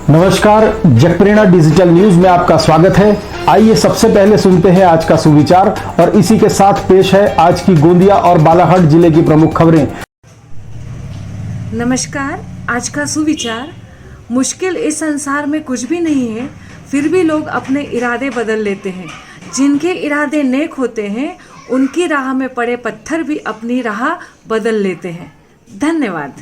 नमस्कार, जगप्रेरणा digital news में आपका स्वागत है। आइए सबसे पहले सुनते हैं आज का सुविचार और इसी के साथ पेश है आज की गोंदिया और बालाघाट जिले की प्रमुख खबरें। नमस्कार, आज का सुविचार। मुश्किल इस संसार में कुछ भी नहीं है, फिर भी लोग अपने इरादे बदल लेते हैं। जिनके इरादे नेक होते हैं, उनकी राह में पड़े पत्थर भी अपनी राह बदल लेते हैं। धन्यवाद।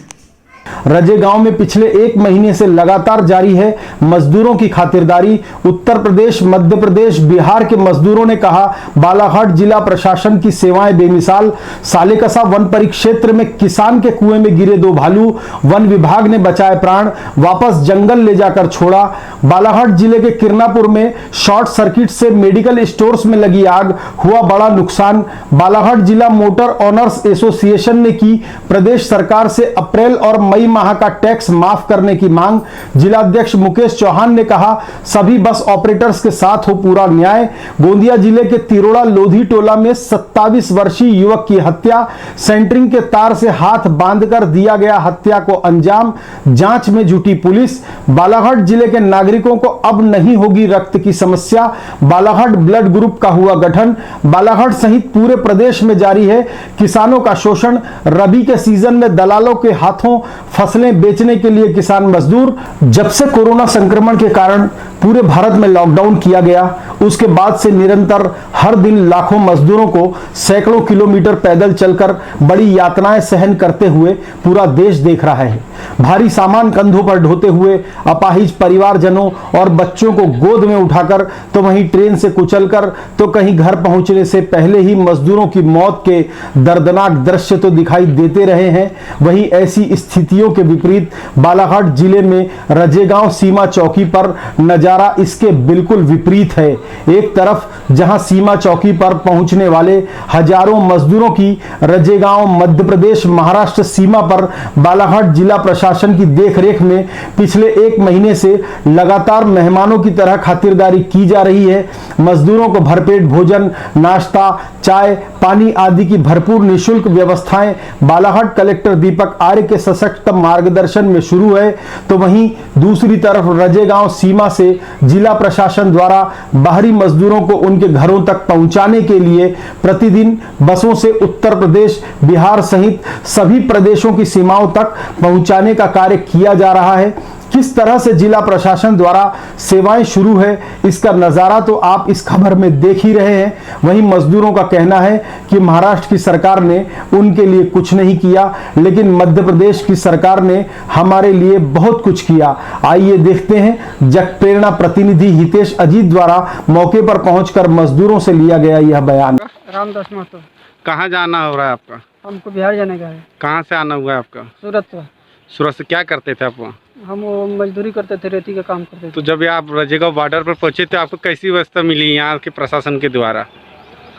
रजे गांव में पिछले एक महीने से लगातार जारी है मजदूरों की खातिरदारी। उत्तर प्रदेश, मध्य प्रदेश, बिहार के मजदूरों ने कहा, बालाघाट जिला प्रशासन की सेवाएं बेमिसाल। सालेकसा वन परिक्षेत्र में किसान के कुएं में गिरे 2 भालू, वन विभाग ने बचाए प्राण, वापस जंगल ले जाकर छोड़ा। बालाघाट जिले के किरनापुर में शॉर्ट सर्किट से मेडिकल स्टोर्स में लगी आग, हुआ बड़ा नुकसान। बालाघाट जिला मोटर ऑनर्स एसोसिएशन ने की प्रदेश सरकार से अप्रैल और मई माह का टैक्स माफ करने की मांग। जिलाध्यक्ष मुकेश चौहान ने कहा, सभी बस ऑपरेटर्स के साथ हो पूरा न्याय। गोंदिया जिले के तिरोड़ा लोधी टोला में 27 वर्षीय युवक की हत्या, सेंटरिंग के तार से हाथ बांधकर दिया गया हत्या को अंजाम, जांच में जुटी पुलिस। बालाघाट जिले के नागरिकों को अब नहीं होगी रक्त की समस्या, बालाघाट ब्लड ग्रुप का हुआ गठन। बालाघाट सहित पूरे प्रदेश में जारी है किसानों का शोषण। रबी के सीजन में दलालों के हाथों फसलें बेचने के लिए किसान मजदूर। जब से कोरोना संक्रमण के कारण पूरे भारत में लॉकडाउन किया गया, उसके बाद से निरंतर हर दिन लाखों मजदूरों को सैकड़ों किलोमीटर पैदल चलकर बड़ी यातनाएं सहन करते हुए पूरा देश देख रहा है। भारी सामान कंधों पर ढोते हुए अपाहिज परिवारजनों और बच्चों को गोद में उठाकर, तो वहीं ट्रेन से कुचलकर, तो कहीं घर पहुंचने से पहले ही मजदूरों की मौत के दर्दनाक दृश्य तो दिखाई देते रहे हैं। वहीं ऐसी स्थितियों के विपरीत बालाघाट जिले में रजेगांव सीमा चौकी पर नजारा इसके बिल्कुल विपरीत है। एक तरफ जहां सीमा चौकी पर पहुंचने वाले हजारों मजदूरों की रजेगांव मध्य प्रदेश महाराष्ट्र सीमा पर बालाघाट जिला प्रशासन की देखरेख में पिछले एक महीने से लगातार मेहमानों की तरह खातिरदारी की जा रही है। मजदूरों को भरपेट भोजन, नाश्ता, चाय, पानी आदि की भरपूर निःशुल्क व्यवस्थाएं बालाघाट कलेक्टर दीपक आर्य के सशक्त मार्गदर्शन में शुरू है। तो वहीं दूसरी तरफ रजेगांव सीमा से जिला प्रशासन द्वारा बाहरी मजदूरों को उनके घरों तक पहुंचाने के लिए प्रतिदिन बसों से उत्तर प्रदेश, बिहार सहित सभी प्रदेशों की सीमाओं तक पहुंचाने का कार्य किया जा रहा है। किस तरह से जिला प्रशासन द्वारा सेवाएं शुरू है, इसका नजारा तो आप इस खबर में देख ही रहे हैं। वहीं मजदूरों का कहना है कि महाराष्ट्र की सरकार ने उनके लिए कुछ नहीं किया, लेकिन मध्य प्रदेश की सरकार ने हमारे लिए बहुत कुछ किया। आइए देखते हैं जगप्रेरणा प्रतिनिधि हितेश अजीत द्वारा मौके पर पहुंचकर मजदूरों से लिया गया यह बयान। रामदास महतो। कहाँ जाना हो रहा है आपका? हमको बिहार जाने का है। कहाँ से आना हुआ है आपका? सूरत से। सूरत से क्या करते थे आप वहाँ? हम वो मजदूरी करते थे, रेती का काम करते थे। तो जब आप रजेगांव बॉर्डर पर पहुँचे थे, आपको कैसी व्यवस्था मिली यहाँ के प्रशासन के द्वारा?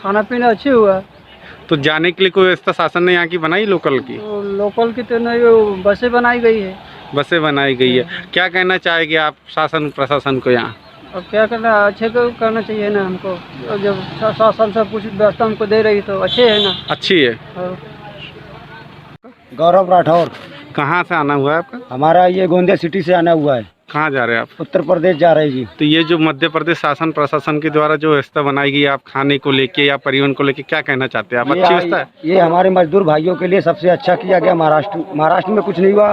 खाना पीना अच्छे हुआ। तो जाने के लिए कोई व्यवस्था शासन ने यहाँ की बनाई लोकल की? तो लोकल की तो नहीं, वो बसें बनाई गई है। बसें बनाई गई है। क्या कहना चाहेंगे आप शासन प्रशासन को यहाँ? अब क्या करना, अच्छे को करना चाहिए ना हमको। और जब शासन सब कुछ व्यवस्था हमको दे रही तो अच्छे है ना। अच्छी है। गौरव राठौर। कहाँ से आना हुआ है आपका? हमारा ये गोंदिया सिटी से आना हुआ है। कहाँ जा रहे हैं आप? उत्तर प्रदेश जा रहे हैं जी। तो ये जो मध्य प्रदेश शासन प्रशासन के द्वारा जो व्यवस्था बनाई गई है, आप खाने को लेके या परिवहन को लेके क्या कहना चाहते हैं आप? अच्छी व्यवस्था है? ये हमारे मजदूर भाइयों के लिए सबसे अच्छा किया गया। महाराष्ट्र में कुछ नहीं हुआ,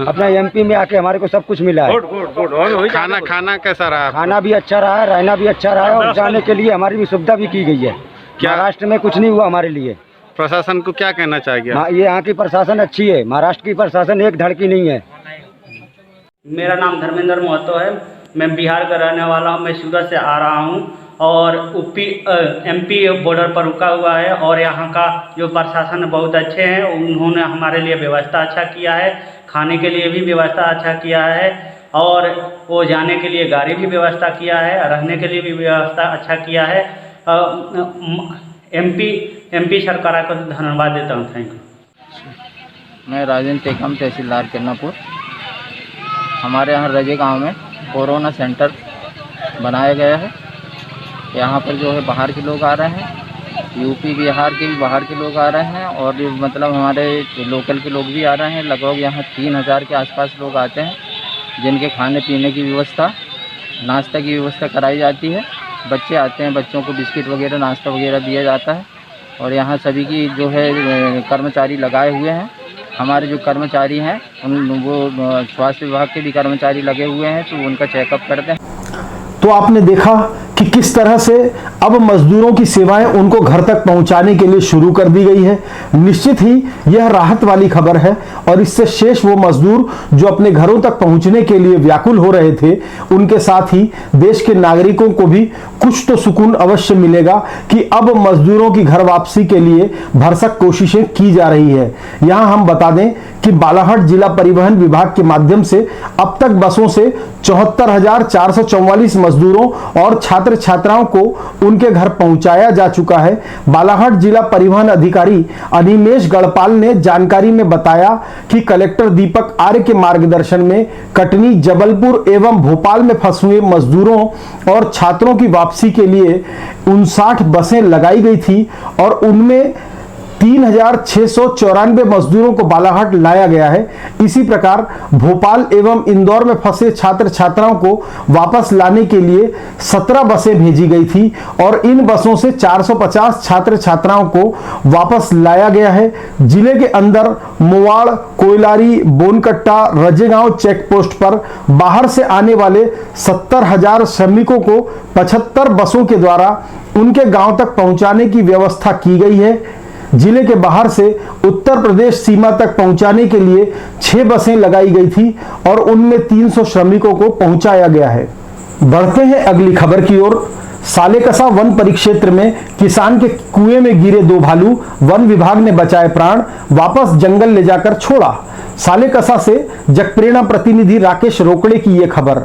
अपना एमपी में आके हमारे को सब कुछ मिला है। खाना कैसा रहा? खाना भी अच्छा रहा है, रहना भी अच्छा रहा है, और जाने के लिए हमारी भी सुविधा भी की गई है। महाराष्ट्र में कुछ नहीं हुआ हमारे लिए। प्रशासन को क्या कहना चाहेंगे? ये यहाँ की प्रशासन अच्छी है, महाराष्ट्र की प्रशासन एक धड़ की नहीं है। मेरा नाम धर्मेंद्र महतो है। मैं बिहार का रहने वाला हूँ। मैं सूरत से आ रहा हूँ और एमपी बॉर्डर पर रुका हुआ है। और यहाँ का जो प्रशासन बहुत अच्छे हैं, उन्होंने हमारे लिए व्यवस्था अच्छा किया है, खाने के लिए भी व्यवस्था अच्छा किया है, और वो जाने के लिए गाड़ी भी व्यवस्था किया है, रहने के लिए भी व्यवस्था अच्छा किया है। एमपी सरकार को धन्यवाद देता हूँ। Thank you. मैं राजेंद्र टेकम, तहसीलदार किरनापुर। हमारे यहाँ रजेगांव में कोरोना सेंटर बनाया गया है। यहाँ पर जो है बाहर के लोग आ रहे हैं, यूपी बिहार के भी बाहर के लोग आ रहे हैं, और मतलब हमारे लोकल के लोग भी आ रहे हैं। लगभग यहाँ 3000 के आसपास लोग आते हैं। जिनके खाने पीने की व्यवस्था, नाश्ता की व्यवस्था कराई जाती है। बच्चे आते हैं, बच्चों को बिस्किट वगैरह, नाश्ता वगैरह दिया जाता है। और यहाँ सभी की जो है कर्मचारी लगाए हुए हैं। हमारे जो कर्मचारी हैं वो स्वास्थ्य विभाग के भी कर्मचारी लगे हुए हैं, तो उनका चेकअप करते हैं। तो आपने देखा कि किस तरह से अब मजदूरों की सेवाएं उनको घर तक पहुंचाने के लिए शुरू कर दी गई है। निश्चित ही यह राहत वाली खबर है और इससे शेष वो मजदूर जो अपने घरों तक पहुंचने के लिए व्याकुल हो रहे थे, उनके साथ ही देश के नागरिकों को भी कुछ तो सुकून अवश्य मिलेगा कि अब मजदूरों की घर वापसी के लिए भरसक कोशिशें की जा रही है। यहां हम बता दें कि बालाघाट जिला परिवहन विभाग के माध्यम से अब तक बसों से 74,444 मजदूरों और छात्र छात्राओं को उनके घर पहुंचाया जा चुका है। बालाघाट जिला परिवहन अधिकारी अनिमेश गढ़पाल ने जानकारी में बताया कि कलेक्टर दीपक आर्य के मार्गदर्शन में कटनी, जबलपुर एवं भोपाल में फंसे हुए मजदूरों और छात्रों की वापसी के लिए 59 बसें लगाई गई थी और उनमें 3,694 मजदूरों को बालाघाट लाया गया है। इसी प्रकार भोपाल एवं इंदौर में फंसे छात्र छात्राओं को वापस लाने के लिए 17 बसें भेजी गई थी और इन बसों से 450 छात्र छात्राओं को वापस लाया गया है। जिले के अंदर मोवाड़, कोयलारी, बोनकट्टा, रजेगांव चेक पोस्ट पर बाहर से आने वाले 70,000 श्रमिकों को 75 बसों के द्वारा उनके गांव तक पहुंचाने की व्यवस्था की गई है। जिले के बाहर से उत्तर प्रदेश सीमा तक पहुंचाने के लिए 6 बसें लगाई गई थी और उनमें 300 श्रमिकों को पहुंचाया गया है। बढ़ते हैं अगली खबर की ओर। सालेकसा वन परिक्षेत्र में किसान के कुएं में गिरे 2 भालू, वन विभाग ने बचाए प्राण, वापस जंगल ले जाकर छोड़ा। सालेकसा से जगप्रेरणा प्रतिनिधि राकेश रोकड़े की यह खबर।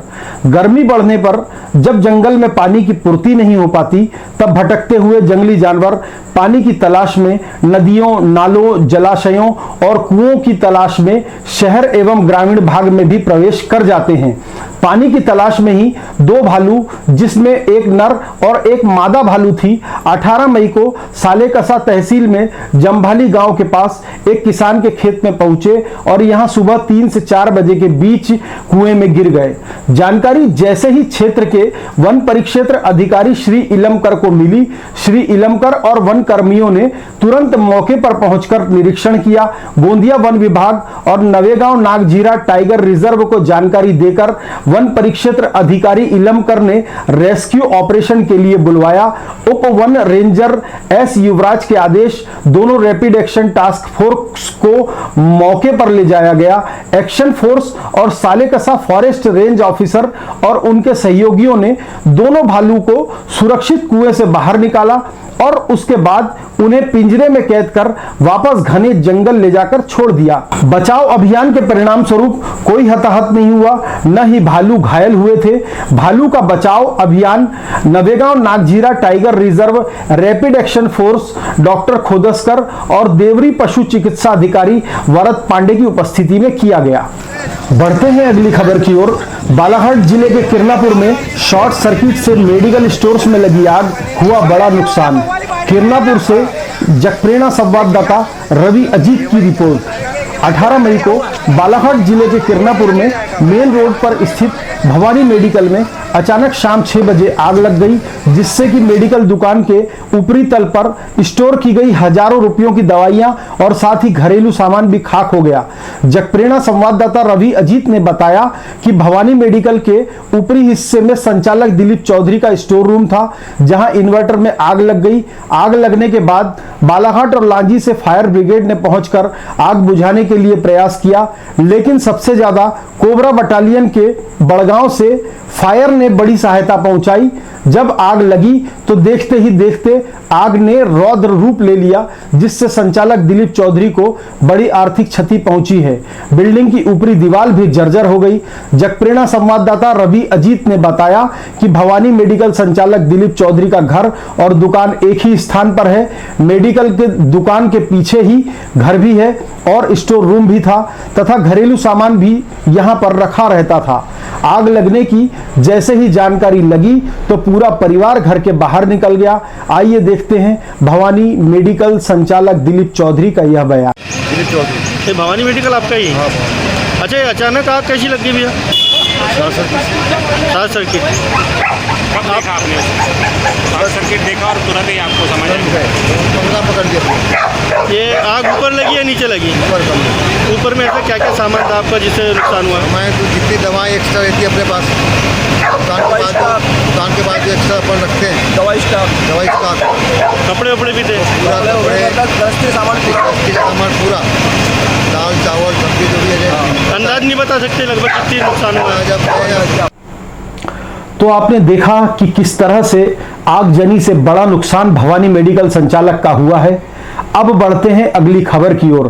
गर्मी बढ़ने पर जब जंगल में पानी की पूर्ति नहीं हो पाती, तब भटकते हुए जंगली जानवर पानी की तलाश में नदियों, नालों, जलाशयों और कुओं की तलाश में शहर एवं ग्रामीण भाग में भी प्रवेश कर जाते हैं। पानी की तलाश में ही 2 भालू, जिसमें एक नर और एक मादा भालू थी, 18 मई को सालेकसा तहसील में जम्भाली गांव के पास एक किसान के खेत में पहुंचे और यहां सुबह 3 से 4 बजे के बीच कुएं में गिर गए। जानकारी जैसे ही क्षेत्र के वन परिक्षेत्र अधिकारी श्री इलमकर को मिली, श्री इलमकर और वन कर्मियों ने तुरंत मौके पर पहुंचकर निरीक्षण किया। गोंदिया वन विभाग और नवेगांव नागजीरा टाइगर रिजर्व को जानकारी देकर वन परिक्षेत्र अधिकारी इलमकर ने रेस्क्यू ऑपरेशन के लिए बुलवाया। उप वन रेंजर एस युवराज के आदेश दोनों रैपिड एक्शन टास्क फोर्स को मौके पर ले जाया गया। एक्शन फोर्स और सालेकसा फॉरेस्ट रेंज ऑफिसर और उनके सहयोगियों ने दोनों भालू को सुरक्षित कुएं से बाहर निकाला और उसके बाद उन्हें पिंजरे में कैद कर वापस घने जंगल ले जाकर छोड़ दिया। बचाव अभियान के परिणाम स्वरूप कोई हताहत नहीं हुआ, न ही भालू घायल हुए थे। भालू का बचाव अभियान Navegaon Nagzira tiger reserve, rapid action force, doctor Khodaskar और देवरी पशु चिकित्सा अधिकारी वरद पांडे की उपस्थिति में किया गया। बढ़ते हैं अगली खबर की ओर। बालाघाट जिले के किरनापुर में शॉर्ट सर्किट से मेडिकल स्टोर्स में लगी आग, हुआ बड़ा नुकसान। किरनापुर से जगप्रेरणा संवाददाता रवि अजीत की रिपोर्ट। 18 मई को बालाघाट जिले के किरनापुर में मेन रोड पर स्थित भवानी मेडिकल में अचानक शाम 6 बजे आग लग गई, जिससे कि मेडिकल दुकान के ऊपरी तल पर स्टोर की गई हजारों रुपयों की दवाइयां और साथ ही घरेलू सामान भी खाक हो गया। जगप्रेरणा संवाददाता रवि अजीत ने बताया कि भवानी मेडिकल के ऊपरी हिस्से में संचालक दिलीप चौधरी का स्टोर रूम था, जहां इन्वर्टर में आग लग गई। आग लगने के बाद बालाघाट और लांजी से फायर ब्रिगेड ने पहुंचकर आग बुझाने के लिए प्रयास किया, लेकिन सबसे ज्यादा कोबरा बटालियन के बड़गांव से फायर ने बड़ी सहायता पहुंचाई। जब आग लगी तो देखते ही देखते आग ने रौद्र रूप ले लिया, जिससे संचालक दिलीप चौधरी को बड़ी आर्थिक क्षति पहुंची है। बिल्डिंग की ऊपरी दीवार भी जर्जर हो गई। जगप्रेरणा संवाददाता रवि अजीत ने बताया कि भवानी मेडिकल संचालक दिलीप चौधरी का घर और दुकान एक ही स्थान पर है। मेडिकल के दुकान के पीछे ही घर भी है और स्टोर रूम भी था तथा घरेलू सामान भी यहां पर रखा रहता था। आग लगने की जैसे ही जानकारी लगी तो पूरा परिवार घर के बाहर निकल गया। आइए देखते हैं भवानी मेडिकल संचालक दिलीप चौधरी का यह बयान। दिलीप चौधरी, ये भवानी मेडिकल आपका ही? हाँ। अच्छा, ये अचानक आग कैसी लग गई भैया? शॉर्ट सर्किट कब देखा आपने शॉर्ट सर्किट देखा और तुरंत ही आपको समझ पकड़ दिया। ये आग ऊपर लगी या नीचे लगी? ऊपर में ऐसा क्या क्या सामान था आपका जिससे नुकसान हुआ? हमारे तो जितनी दवाएं एक्स्ट्रा रहती है अपने पास दुकान के बाद जो एक्स्ट्रा अपन रखते हैं दवाई स्टॉक कपड़े वपड़े भी थे? पूरा कपड़े सामान पूरा दाल चावल सब्जी जो भी है। अंदाज नहीं बता सकते लगभग कितनी नुकसान हुआ? जब तो आपने देखा कि किस तरह से आगजनी से बड़ा नुकसान भवानी मेडिकल संचालक का हुआ है। अब बढ़ते हैं अगली खबर की ओर।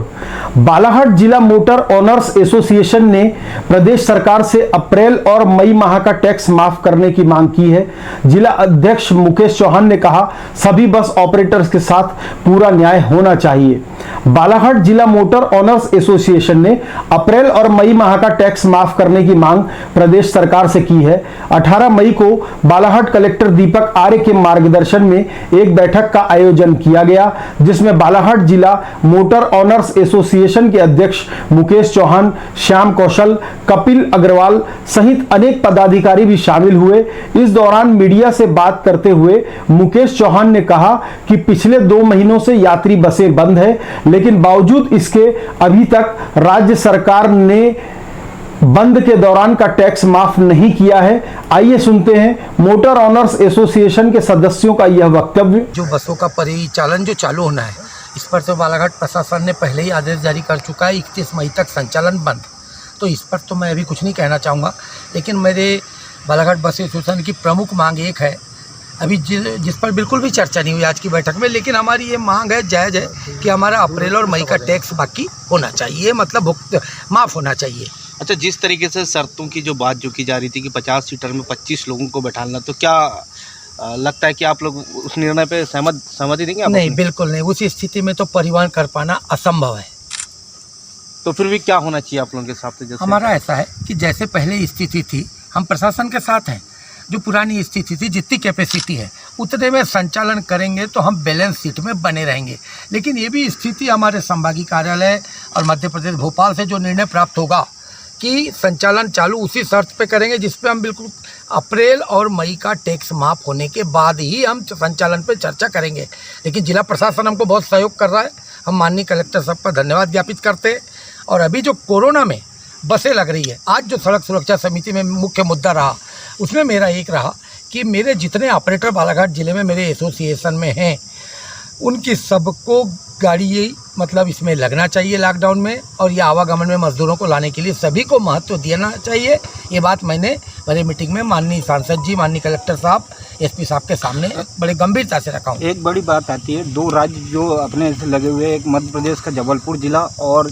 बालाघाट जिला मोटर ओनर्स एसोसिएशन ने प्रदेश सरकार से अप्रैल और मई माह का टैक्स माफ करने की मांग की है। जिला अध्यक्ष मुकेश चौहान ने कहा, सभी बस ऑपरेटर्स के साथ पूरा न्याय होना चाहिए। बालाघाट जिला मोटर ओनर्स एसोसिएशन ने अप्रैल और मई माह का टैक्स माफ करने की मांग प्रदेश सरकार से की है। 18 मई को बालाघाट कलेक्टर दीपक आर्य के मार्गदर्शन में एक बैठक का आयोजन किया गया, जिसमें बालाघाट जिला मोटर ओनर्स एसोसिएशन के अध्यक्ष मुकेश चौहान, श्याम कौशल, कपिल अग्रवाल सहित अनेक पदाधिकारी भी शामिल हुए। इस दौरान मीडिया से बात करते हुए मुकेश चौहान ने कहा कि पिछले 2 महीनों से यात्री बसें बंद है, लेकिन बावजूद इसके अभी तक राज्य सरकार ने बंद के दौरान का टैक्स माफ नहीं किया है। आइए सुनते हैं मोटर ओनर्स एसोसिएशन के सदस्यों का यह वक्तव्य। जो बसों का परिचालन जो चालू होना है, इस पर तो बालाघाट प्रशासन ने पहले ही आदेश जारी कर चुका है, 31 मई तक संचालन बंद। तो इस पर तो मैं अभी कुछ नहीं कहना चाहूँगा, लेकिन मेरे बालाघाट बस एसोसिएशन की प्रमुख मांग एक है, अभी जिस पर बिल्कुल भी चर्चा नहीं हुई आज की बैठक में, लेकिन हमारी ये मांग है, जायज़ है कि हमारा अप्रैल और मई का टैक्स बाकी होना चाहिए, मतलब माफ़ होना चाहिए। अच्छा, जिस तरीके से शर्तों की जो बात जो की जा रही थी कि 50 सीटर में 25 लोगों को बैठाना, तो क्या लगता है कि आप लोग उस निर्णय पे सहमति देंगे? नहीं, बिल्कुल नहीं। उस स्थिति में तो परिवहन कर पाना असंभव है। तो फिर भी क्या होना चाहिए आप लोगों के हिसाब से? जैसे हमारा ऐसा है कि जैसे पहले स्थिति थी, हम प्रशासन के साथ हैं। जो पुरानी स्थिति थी, जितनी कैपेसिटी है उतने में संचालन करेंगे तो हम बैलेंस सीट में बने रहेंगे। लेकिन ये भी स्थिति हमारे संभागीय कार्यालय और मध्य प्रदेश भोपाल से जो निर्णय प्राप्त होगा कि संचालन चालू उसी शर्त पे करेंगे जिस पे हम बिल्कुल अप्रैल और मई का टैक्स माफ होने के बाद ही हम संचालन पे चर्चा करेंगे। लेकिन जिला प्रशासन हमको बहुत सहयोग कर रहा है, हम माननीय कलेक्टर साहब का धन्यवाद ज्ञापित करते हैं। और अभी जो कोरोना में बसें लग रही है, आज जो सड़क सुरक्षा समिति में मुख्य मुद्दा रहा, उसमें मेरा एक रहा कि मेरे जितने ऑपरेटर बालाघाट ज़िले में मेरे एसोसिएशन में हैं, उनकी सबको गाड़ी मतलब इसमें लगना चाहिए लॉकडाउन में, और ये आवागमन में मजदूरों को लाने के लिए सभी को महत्व देना चाहिए। ये बात मैंने बड़े मीटिंग में माननीय सांसद जी, माननीय कलेक्टर साहब, एसपी साहब के सामने बड़े गंभीरता से रखा हूँ। एक बड़ी बात आती है, 2 राज्य जो अपने लगे हुए, एक मध्य प्रदेश का जबलपुर जिला और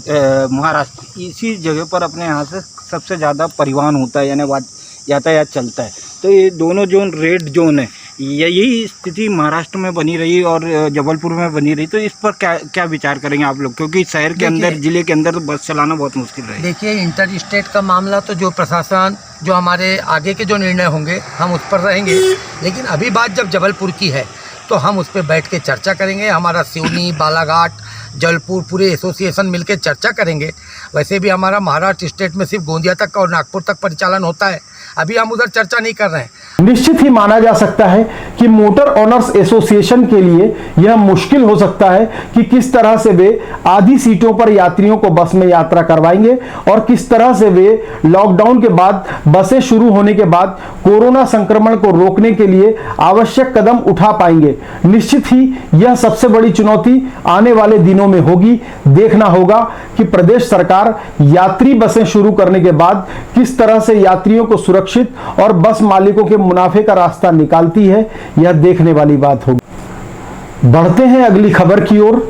महाराष्ट्र, इसी जगह पर अपने यहाँ से सबसे ज़्यादा परिवहन होता है, यानी यातायात चलता है। तो ये दोनों जोन रेड जोन है, यही स्थिति महाराष्ट्र में बनी रही और जबलपुर में बनी रही, तो इस पर क्या विचार करेंगे आप लोग? क्योंकि शहर के अंदर, जिले के अंदर तो बस चलाना बहुत मुश्किल है। देखिए, इंटर स्टेट का मामला तो जो प्रशासन, जो हमारे आगे के जो निर्णय होंगे हम उस पर रहेंगे। लेकिन अभी बात जब जबलपुर की है तो हम उस पर बैठ के चर्चा करेंगे। हमारा सिवनी, बालाघाट, जबलपुर पूरे एसोसिएशन मिलकर चर्चा करेंगे। वैसे भी हमारा महाराष्ट्र स्टेट में सिर्फ गोंदिया तक और नागपुर तक परिचालन होता है, अभी हम उधर चर्चा नहीं कर रहे हैं। निश्चित ही माना जा सकता है कि मोटर ओनर्स एसोसिएशन के लिए यह मुश्किल हो सकता है कि किस तरह से वे आधी सीटों पर यात्रियों को बस में यात्रा करवाएंगे और किस तरह से वे लॉकडाउन के बाद, बसें शुरू होने के बाद कोरोना संक्रमण को रोकने के लिए आवश्यक कदम उठा पाएंगे। निश्चित ही यह सबसे बड़ी चुनौती आने वाले दिनों में होगी। देखना होगा कि प्रदेश सरकार यात्री बसें शुरू करने के बाद किस तरह से यात्रियों को सुरक्षित और बस मालिकों के मुनाफे का रास्ता निकालती है, यह देखने वाली बात होगी। बढ़ते हैं अगली खबर की ओर।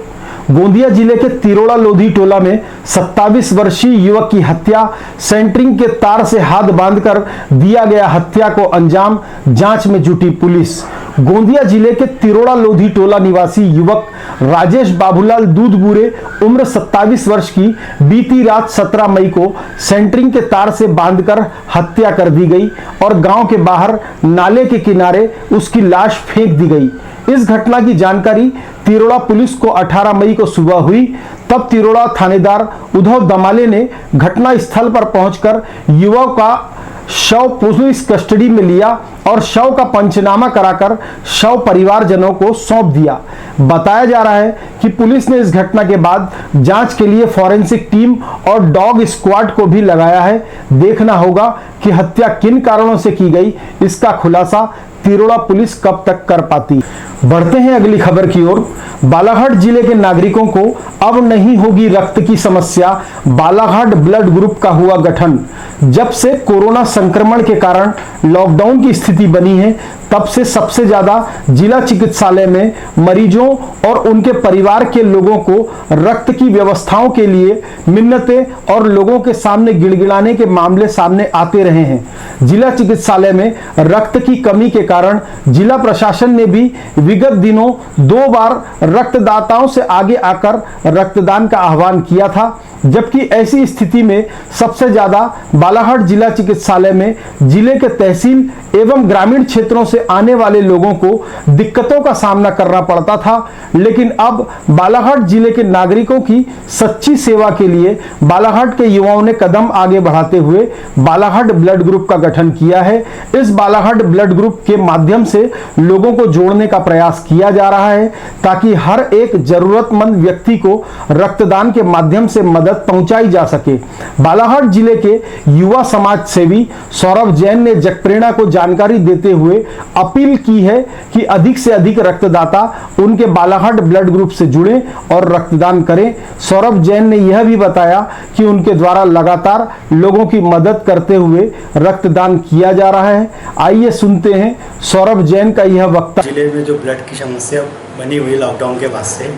गोंदिया जिले के तिरोड़ा लोधी टोला में 27 वर्षीय युवक की हत्या, सेंटरिंग के तार से हाथ बांधकर दिया गया हत्या को अंजाम, जांच में जुटी पुलिस। गोंदिया जिले के तिरोड़ा लोधी टोला निवासी युवक राजेश बाबूलाल दूधबूरे उम्र 27 वर्ष की बीती रात 17 मई को सेंटरिंग के तार से बांधकर हत्या कर दी गई और गांव के बाहर नाले के किनारे उसकी लाश फेंक दी गई। इस घटना की जानकारी तिरोड़ा पुलिस को 18 मई को सुबह हुई। तब तिरोड़ा थानेदार उद्धव दमाले ने घटना स्थल पर पहुंचकर युवक का शव पुलिस कस्टडी में लिया और शव का पंचनामा कराकर शव परिवारजनों को सौंप दिया। बताया जा रहा है कि पुलिस ने इस घटना के बाद जांच के लिए फॉरेंसिक टीम और डॉग स्क्वाड को भी लगाया है। देखना होगा कि हत्या किन कारणों से की गई, इसका खुलासा तिरोड़ा पुलिस कब तक कर पाती। बढ़ते हैं अगली खबर की ओर। बालाघाट जिले के नागरिकों को अब नहीं होगी रक्त की समस्या, बालाघाट ब्लड ग्रुप का हुआ गठन। जब से कोरोना संक्रमण के कारण लॉकडाउन की स्थिति बनी है, तब से सबसे ज्यादा जिला चिकित्सालय में मरीजों और उनके परिवार के लोगों को रक्त की व्यवस्थाओं के लिए मिन्नतें और लोगों के सामने गिड़गिड़ाने के मामले सामने आते रहे हैं। जिला चिकित्सालय में रक्त की कमी के कारण जिला प्रशासन ने भी विगत दिनों 2 बार रक्तदाताओं से आगे आकर रक्तदान का आह्वान किया था, जबकि ऐसी स्थिति में सबसे ज्यादा बालाघाट जिला चिकित्सालय में जिले के तहसील एवं ग्रामीण क्षेत्रों से आने वाले लोगों को दिक्कतों का सामना करना पड़ता था। लेकिन अब बालाघाट जिले के नागरिकों की सच्ची सेवा के लिए बालाघाट के युवाओं ने कदम आगे बढ़ाते हुए बालाघाट ब्लड ग्रुप का गठन किया है। इस बालाघाट ब्लड ग्रुप के माध्यम से लोगों को जोड़ने का प्रयास किया जा रहा है, ताकि हर एक जरूरतमंद व्यक्ति को रक्तदान के माध्यम से मदद पहुंचाई जा सके। बालाघाट जिले के युवा समाज सेवी सौरभ जैन ने जगप्रेरणा को जानकारी देते हुए अपील की है कि अधिक से अधिक रक्तदाता उनके बालाघाट ब्लड ग्रुप से जुड़ें और रक्तदान करें। सौरभ जैन ने यह भी बताया कि उनके द्वारा लगातार लोगों की मदद करते हुए रक्तदान किया जा रहा है। आइए सुनते हैं सौरभ जैन का यह वक्तव्य। जिले में जो ब्लड की समस्या बनी हुई लॉकडाउन के बाद से,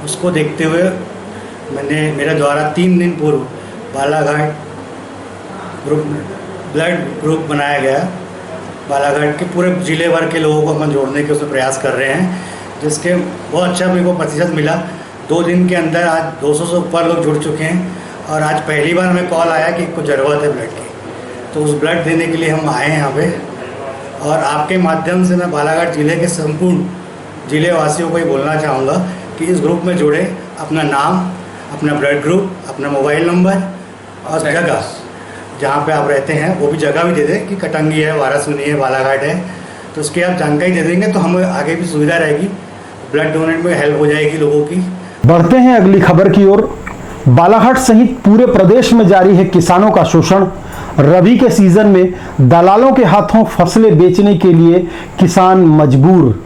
उसको देखते हुए मेरे द्वारा 3 दिन पूर्व बालाघाट ब्लड ग्रुप बनाया गया। बालाघाट के पूरे जिले भर के लोगों को हम जोड़ने के उसमें प्रयास कर रहे हैं, जिसके बहुत अच्छा मेरे को प्रतिशत मिला। 2 दिन के अंदर आज 200 से ऊपर लोग जुड़ चुके हैं और आज पहली बार हमें कॉल आया कि कुछ ज़रूरत है ब्लड की, तो उस ब्लड देने के लिए हम आए हैं यहाँ पे। और आपके माध्यम से मैं बालाघाट जिले के संपूर्ण जिले वासियों को ही बोलना चाहूँगा कि इस ग्रुप में जुड़े, अपना नाम, अपना ब्लड ग्रुप, अपना मोबाइल नंबर और जगह जहाँ पे आप रहते हैं वो भी जगह भी दे दें कि कटंगी है, वारासुनी है, बालाघाट है, तो उसकी आप जानकारी दे देंगे तो हमें आगे भी सुविधा रहेगी, ब्लड डोनेट में हेल्प हो जाएगी लोगों की। बढ़ते हैं अगली खबर की ओर। बालाघाट सहित पूरे प्रदेश में जारी है किसानों का शोषण। रबी के सीजन में दलालों के हाथों फसलें बेचने के लिए किसान मजबूर।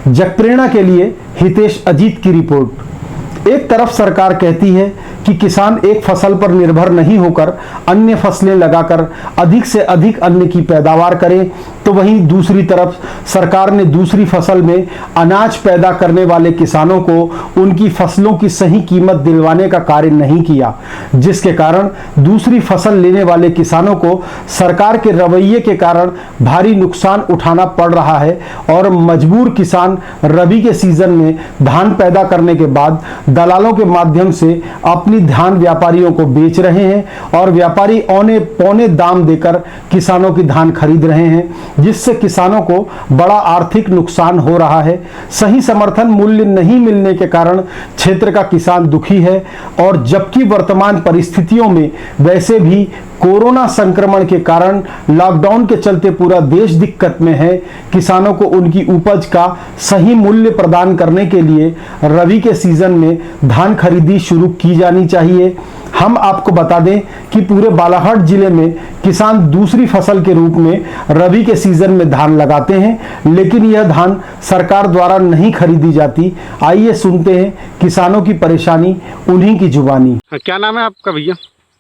जगप्रेरणा के लिए हितेश अजीत की रिपोर्ट। एक तरफ सरकार कहती है कि किसान एक फसल पर निर्भर नहीं होकर अन्य फसलें लगाकर अधिक से अधिक अन्न की पैदावार करें, तो वहीं दूसरी तरफ सरकार ने दूसरी फसल में अनाज पैदा करने वाले किसानों को उनकी फसलों की सही कीमत दिलवाने का कार्य नहीं किया, जिसके कारण दूसरी फसल लेने वाले किसानों को सरकार के रवैये के कारण भारी नुकसान उठाना पड़ रहा है और मजबूर किसान रबी के सीजन में धान पैदा करने के बाद दलालों के माध्यम से अपनी धान व्यापारियों को बेच रहे हैं और व्यापारी औने पौने दाम देकर किसानों की धान खरीद रहे हैं, जिससे किसानों को बड़ा आर्थिक नुकसान हो रहा है। सही समर्थन मूल्य नहीं मिलने के कारण क्षेत्र का किसान दुखी है और जबकि वर्तमान परिस्थितियों में वैसे भी कोरोना संक्रमण के कारण लॉकडाउन के चलते पूरा देश दिक्कत में है, किसानों को उनकी उपज का सही मूल्य प्रदान करने के लिए रबी के सीजन में धान खरीदी शुरू की जानी चाहिए। हम आपको बता दें कि पूरे बालाघाट जिले में किसान दूसरी फसल के रूप में रबी के सीजन में धान लगाते हैं, लेकिन यह धान सरकार द्वारा नहीं खरीदी जाती। आइए सुनते हैं किसानों की परेशानी उन्हीं की जुबानी। क्या नाम है आपका भैया?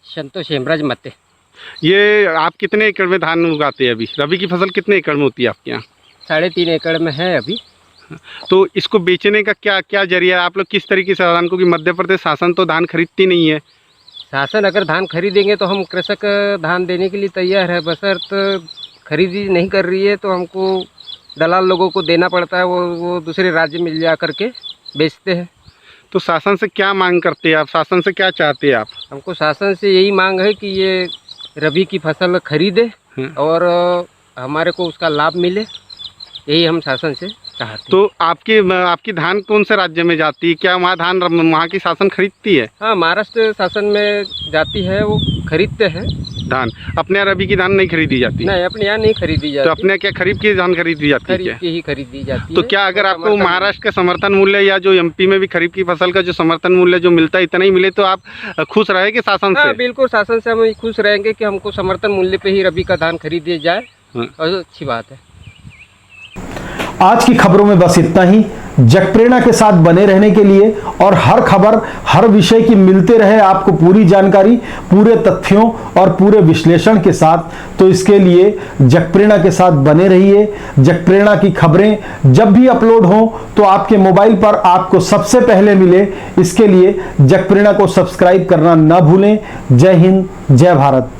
संतोष हेमराज मत्ते। ये आप कितने एकड़ में धान उगाते हैं? अभी रबी की फसल कितने एकड़ में होती है आपके यहाँ? 3.5 एकड़ में है अभी। तो इसको बेचने का क्या क्या जरिया है? आप लोग किस तरीके से धान को, कि मध्य प्रदेश शासन तो धान खरीदती नहीं है। शासन अगर धान खरीदेंगे तो हम कृषक धान देने के लिए तैयार है, बशर्त खरीदी नहीं कर रही है तो हमको दलाल लोगों को देना पड़ता है, वो दूसरे राज्य में जा करके बेचते हैं। तो शासन से क्या मांग करते हैं आप? शासन से क्या चाहते हैं आप? हमको शासन से यही मांग है कि ये रबी की फसल खरीदे और हमारे को उसका लाभ मिले, यही हम शासन से कहा थी। तो आपकी धान कौन से राज्य में जाती है? क्या वहाँ धान वहाँ की शासन खरीदती है? हाँ, महाराष्ट्र शासन में जाती है, वो खरीदते हैं धान। अपने यहाँ रबी की धान नहीं खरीदी जाती? नहीं, अपने यहाँ नहीं खरीदी जाती। तो अपने क्या खरीफ की धान खरीदी जाती है? खरीफ की ही खरीदी जाती तो है। क्या अगर आपको महाराष्ट्र का समर्थन मूल्य या जो एमपी में भी खरीफ की फसल का जो समर्थन मूल्य जो मिलता है इतना ही मिले तो आप खुश रहेंगे शासन से? हाँ, बिल्कुल शासन से हम खुश रहेंगे कि हमको समर्थन मूल्य पे ही रबी का धान खरीद दिया जाए, और अच्छी बात है। आज की खबरों में बस इतना ही। जगप्रेरणा के साथ बने रहने के लिए और हर खबर, हर विषय की मिलते रहे आपको पूरी जानकारी, पूरे तथ्यों और पूरे विश्लेषण के साथ, तो इसके लिए जगप्रेरणा के साथ बने रहिए। जगप्रेरणा की खबरें जब भी अपलोड हों तो आपके मोबाइल पर आपको सबसे पहले मिले, इसके लिए जगप्रेरणा को सब्सक्राइब करना ना भूलें। जय हिंद, जय भारत।